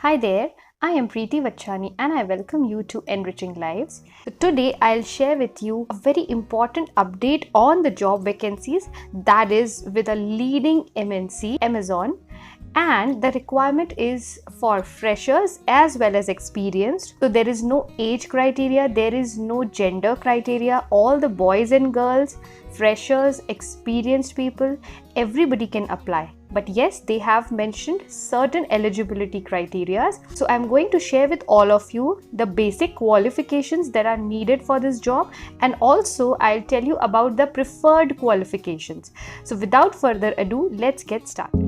Hi there, I am Preeti Vachani and I welcome you to Enriching Lives. So today I'll share with you a very important update on the job vacancies, that is with a leading MNC, Amazon. And the requirement is for freshers as well as experienced. So there is no age criteria, there is no gender criteria. All the boys and girls, freshers, experienced people, everybody can apply. But yes, they have mentioned certain eligibility criteria. So I'm going to share with all of you the basic qualifications that are needed for this job, and also I'll tell you about the preferred qualifications. So without further ado, let's get started.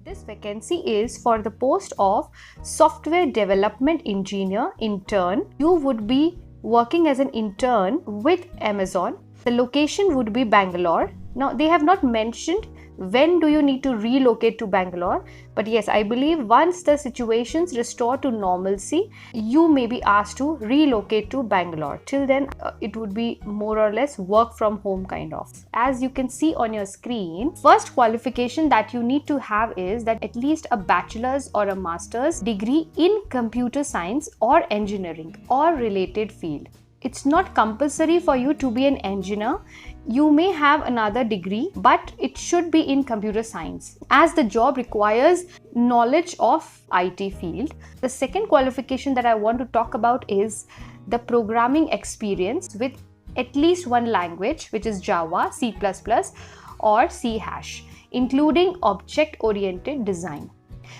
This vacancy is for the post of software development engineer intern. You would be working as an intern with Amazon. The location would be Bangalore. Now they have not mentioned when do you need to relocate to Bangalore, but yes, I believe once the situations restore to normalcy, you may be asked to relocate to Bangalore. Till then, it would be more or less work from home kind of. As you can see on your screen, first qualification that you need to have is that at least a bachelor's or a master's degree in computer science or engineering or related field. It's not compulsory for you to be an engineer. You may have another degree, but it should be in computer science, as the job requires knowledge of IT field. The second qualification that I want to talk about is the programming experience with at least one language, which is Java, C++, or C#, including object-oriented design.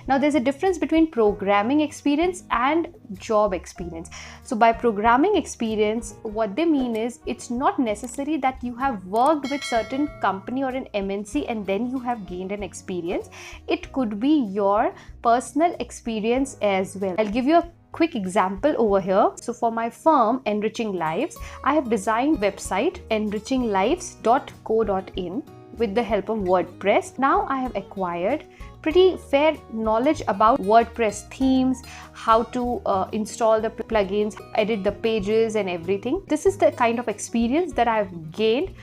Now there's a difference between programming experience and job experience. So by programming experience, what they mean is it's not necessary that you have worked with certain company or an MNC and then you have gained an experience. It could be your personal experience as well. I'll give you a quick example over here. So for my firm Enriching Lives, I have designed website enrichinglives.co.in with the help of WordPress. Now I have acquired pretty fair knowledge about WordPress themes, how to install the plugins, edit the pages and everything. This is the kind of experience that I have gained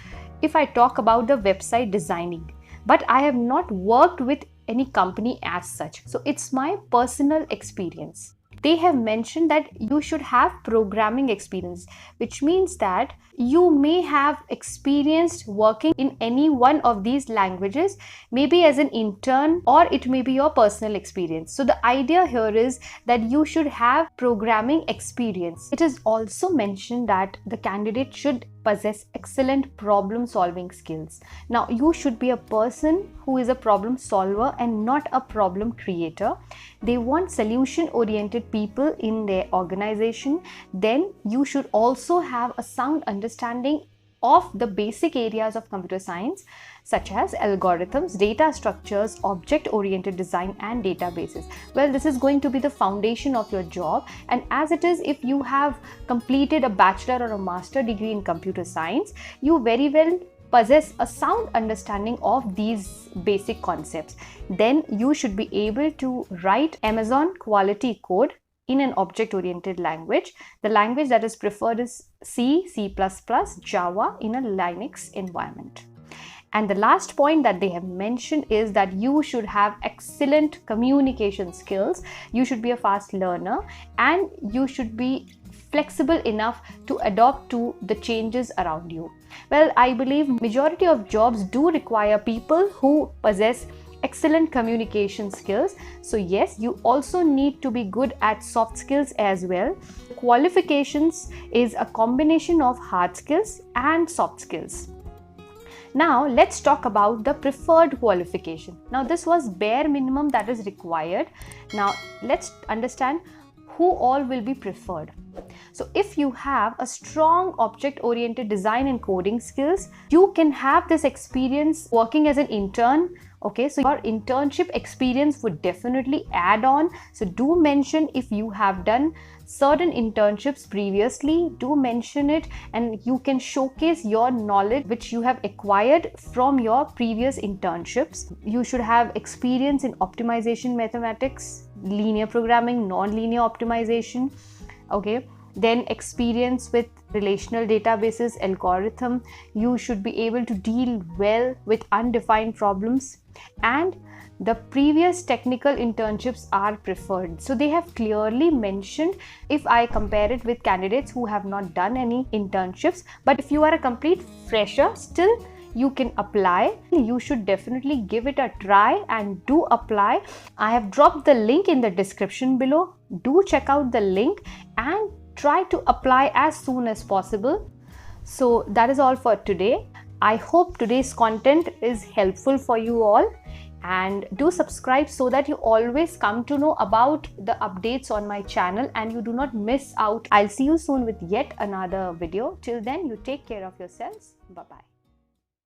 if I talk about the website designing. But I have not worked with any company as such. So it's my personal experience. They have mentioned that you should have programming experience, which means that you may have experienced working in any one of these languages, maybe as an intern, or it may be your personal experience. So the idea here is that you should have programming experience. It is also mentioned that the candidate should possess excellent problem solving skills. Now you should be a person who is a problem solver and not a problem creator. They want solution oriented people in their organization. Then you should also have a sound understanding of the basic areas of computer science, such as algorithms, data structures, object-oriented design and databases. Well, this is going to be the foundation of your job, and as it is, if you have completed a bachelor or a master degree in computer science, you very well possess a sound understanding of these basic concepts. Then you should be able to write Amazon quality code in an object-oriented language. The language that is preferred is C, C++, Java in a Linux environment. And the last point that they have mentioned is that you should have excellent communication skills. You should be a fast learner and you should be flexible enough to adapt to the changes around you. Well, I believe majority of jobs do require people who possess excellent communication skills. So yes, you also need to be good at soft skills as well. Qualifications is a combination of hard skills and soft skills. Now let's talk about the preferred qualification. Now this was bare minimum that is required. Now let's understand who all will be preferred. So if you have a strong object-oriented design and coding skills, you can have this experience working as an intern. Okay, so your internship experience would definitely add on. So do mention if you have done certain internships previously, do mention it, and you can showcase your knowledge which you have acquired from your previous internships. You should have experience in optimization mathematics, linear programming, non-linear optimization. Okay, then experience with relational databases, algorithm. You should be able to deal well with undefined problems, and the previous technical internships are preferred. So they have clearly mentioned, if I compare it with candidates who have not done any internships. But if you are a complete fresher, still you can apply. You should definitely give it a try and do apply. I have dropped the link in the description below. Do check out the link and try to apply as soon as possible. So that is all for today. I hope today's content is helpful for you all, and do subscribe so that you always come to know about the updates on my channel and you do not miss out. I'll see you soon with yet another video. Till then, you take care of yourselves. Bye bye.